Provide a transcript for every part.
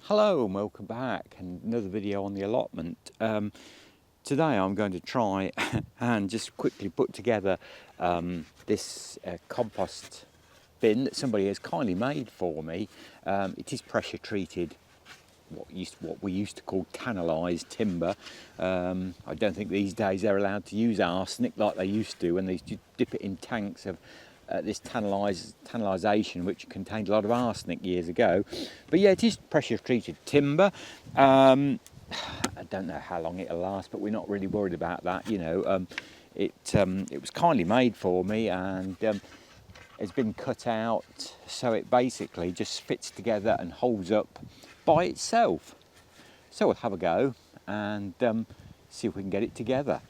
Hello and welcome back, and another video on the allotment. Today I'm going to try and just quickly put together this compost bin that somebody has kindly made for me. It is pressure treated, what we used to call tannalised timber. I don't think these days they're allowed to use arsenic like they used to when they used to dip it in tanks of this tannalisation, which contained a lot of arsenic years ago. But yeah, it is pressure treated timber. I don't know how long it'll last, but we're not really worried about that. It was kindly made for me, and it's been cut out, so it basically just fits together and holds up by itself. So we'll have a go and see if we can get it together.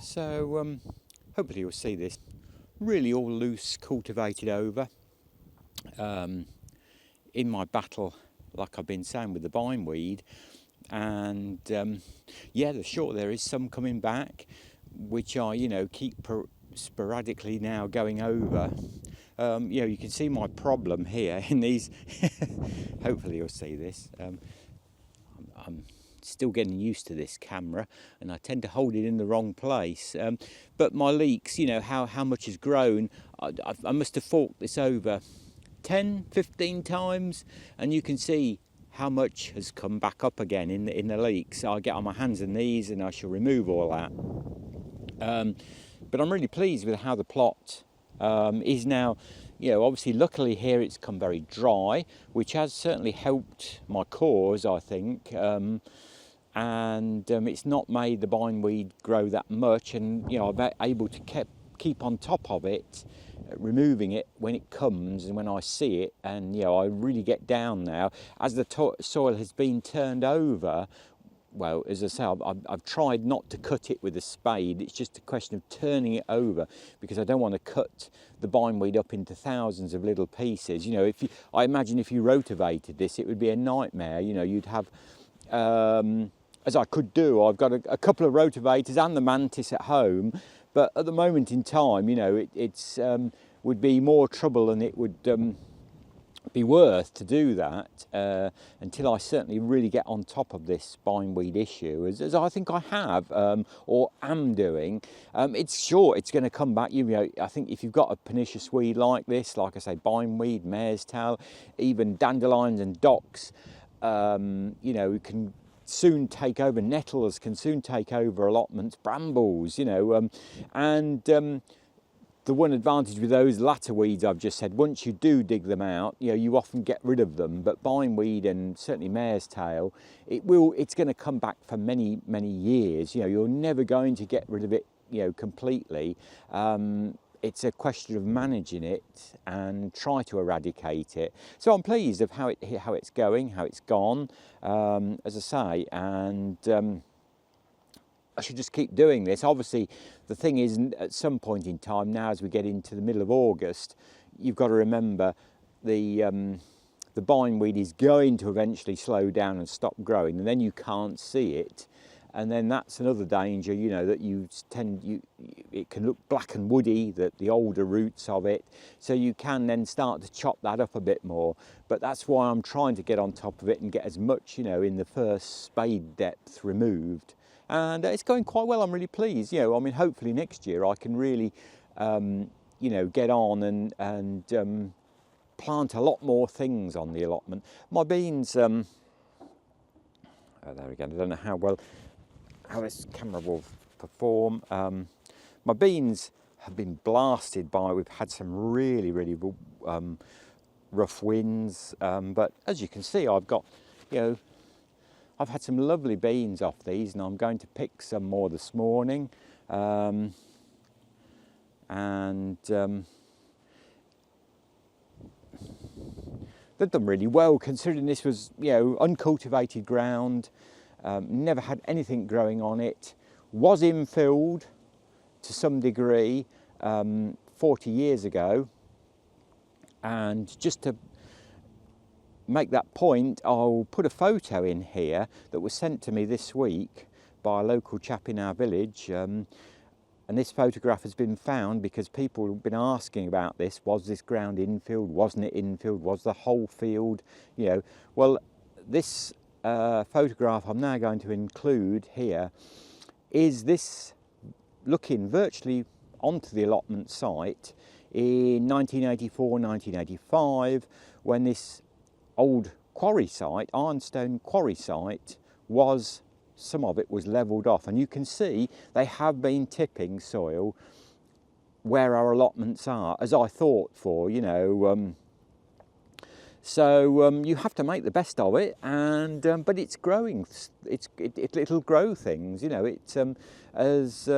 So hopefully you'll see this really all loose, cultivated over in my battle, like I've been saying, with the bindweed. And yeah, the short there is some coming back, which I keep sporadically now going over. You can see my problem here in these hopefully you'll see this. I'm still getting used to this camera, and I tend to hold it in the wrong place. But my leeks, you know, how much has grown. I must have forked this over 10, 15 times, and you can see how much has come back up again in the leeks. So I get on my hands and knees and I shall remove all that. But I'm really pleased with how the plot is now. You know, obviously, luckily here it's come very dry, which has certainly helped my cause, I think. And it's not made the bindweed grow that much, and you know, I'm able to keep on top of it, removing it when it comes and when I see it. And you know, I really get down now as the soil has been turned over. Well, as I say, I've tried not to cut it with a spade. It's just a question of turning it over, because I don't want to cut the bindweed up into thousands of little pieces. You know, I imagine if you rotivated this, it would be a nightmare. You know, you'd have, as I could do, I've got a couple of rotivators and the Mantis at home, but at the moment in time, you know, it's would be more trouble than it would be worth to do that until I certainly really get on top of this bindweed issue, as I think I have or am doing. It's sure it's going to come back. You know, I think if you've got a pernicious weed like this, like I say, bindweed, mare's tail, even dandelions and docks, you know, can soon take over. Nettles can soon take over allotments, brambles, you know, the one advantage with those latter weeds I've just said, once you do dig them out, you know, you often get rid of them. But bindweed and certainly mare's tail, it's going to come back for many, many years. You know, you're never going to get rid of it, you know, completely. It's a question of managing it and try to eradicate it. So I'm pleased of how it's going, how it's gone, as I say, and I should just keep doing this. Obviously, the thing is, at some point in time now, as we get into the middle of August, you've got to remember the bindweed is going to eventually slow down and stop growing, and then you can't see it. And then that's another danger, you know, that it can look black and woody, the older roots of it. So you can then start to chop that up a bit more. But that's why I'm trying to get on top of it and get as much, you know, in the first spade depth removed. And it's going quite well. I'm really pleased. You know, I mean, hopefully next year I can really, you know, get on and plant a lot more things on the allotment. My beans, oh, there we go. I don't know how this camera will perform. My beans have been blasted by. We've had some really, really rough winds. But as you can see, I've got, you know, I've had some lovely beans off these, and I'm going to pick some more this morning. They've done really well, considering this was, you know, uncultivated ground, never had anything growing on it, was infilled to some degree 40 years ago. And just to make that point, I'll put a photo in here that was sent to me this week by a local chap in our village, and this photograph has been found because people have been asking about this. Was this ground infilled? Wasn't it infilled? Was the whole field, you know? Well, this photograph I'm now going to include here is this looking virtually onto the allotment site in 1984, 1985, when this old quarry site, ironstone quarry site, some of it was levelled off, and you can see they have been tipping soil where our allotments are, as I thought for, you know. So you have to make the best of it, and but it's growing. It'll grow things, you know. It's as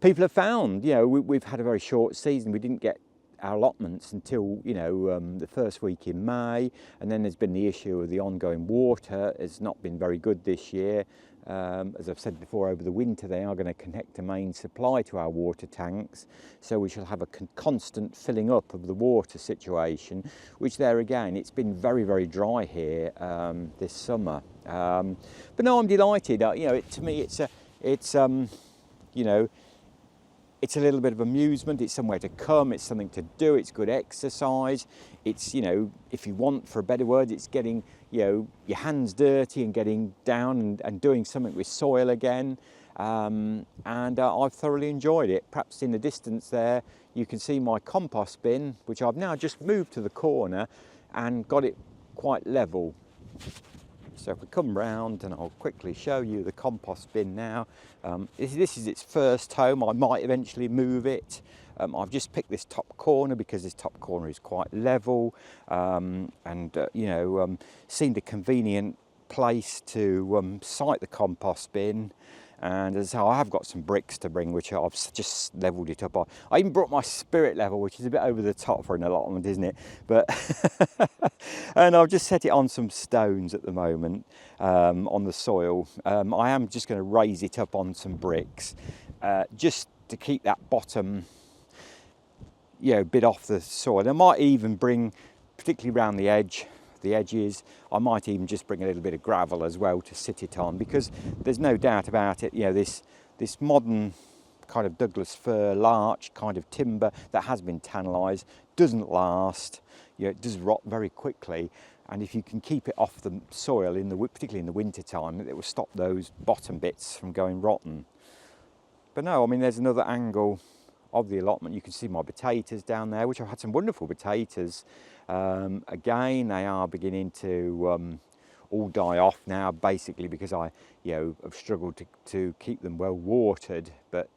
people have found, you know, we've had a very short season. We didn't get our allotments until, you know, the first week in May, and then there's been the issue of the ongoing water. It's not been very good this year. As I've said before, over the winter they are going to connect a main supply to our water tanks, so we shall have a constant filling up of the water situation, which there again, it's been very, very dry here this summer. But no, I'm delighted. You know, to me it's you know, it's a little bit of amusement, it's somewhere to come, it's something to do, it's good exercise. It's, you know, if you want, for a better word, it's getting, you know, your hands dirty and getting down and doing something with soil again. I've thoroughly enjoyed it. Perhaps in the distance there you can see my compost bin, which I've now just moved to the corner and got it quite level. So if we come round, and I'll quickly show you the compost bin now. This is its first home. I might eventually move it. I've just picked this top corner because this top corner is quite level, seemed a convenient place to site the compost bin. And as I have got some bricks to bring, which I've just levelled it up on. I even brought my spirit level, which is a bit over the top for an allotment, isn't it? But and I've just set it on some stones at the moment, on the soil. I am just going to raise it up on some bricks, just to keep that bottom, you know, bit off the soil. I might even bring, particularly around the edges, I might even just bring a little bit of gravel as well to sit it on, because there's no doubt about it, you know, this modern kind of Douglas fir larch kind of timber that has been tannalised doesn't last. You know, it does rot very quickly, and if you can keep it off the soil, particularly in the winter time, it will stop those bottom bits from going rotten. But no, I mean, there's another angle of the allotment. You can see my potatoes down there, which I've had some wonderful potatoes. Again, they are beginning to all die off now, basically because I, you know, have struggled to keep them well watered. But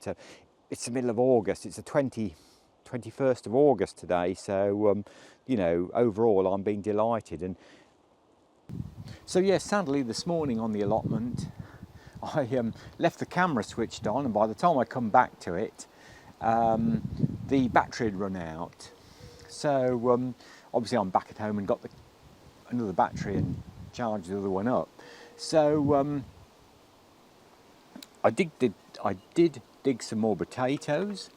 it's the middle of August. It's the 21st of August today. So, you know, overall, I'm being delighted. And so, yeah, sadly, this morning on the allotment, I left the camera switched on, and by the time I come back to it, the battery had run out. So obviously I'm back at home and got another battery and charged the other one up. So I did dig some more potatoes.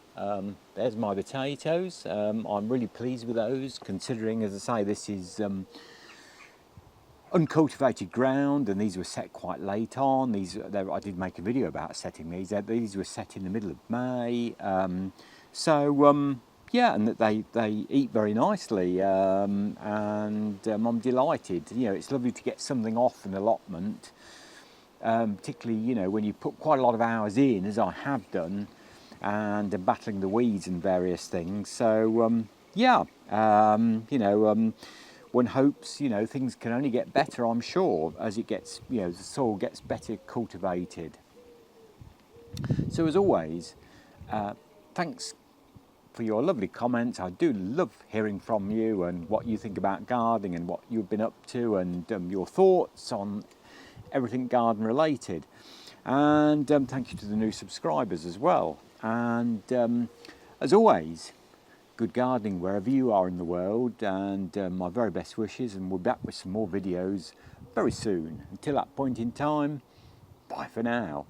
There's my potatoes. I'm really pleased with those, considering, as I say, this is uncultivated ground, and these were set quite late on. I did make a video about setting these. These were set in the middle of May. Yeah, and that they eat very nicely, and I'm delighted. You know, it's lovely to get something off an allotment, particularly, you know, when you put quite a lot of hours in, as I have done, and battling the weeds and various things. So yeah, you know, one hopes, you know, things can only get better, I'm sure, as it gets, you know, the soil gets better cultivated. So as always, thanks for your lovely comments. I do love hearing from you and what you think about gardening and what you've been up to, and your thoughts on everything garden related. And thank you to the new subscribers as well. And as always, good gardening wherever you are in the world, and my very best wishes, and we'll be back with some more videos very soon. Until that point in time, bye for now.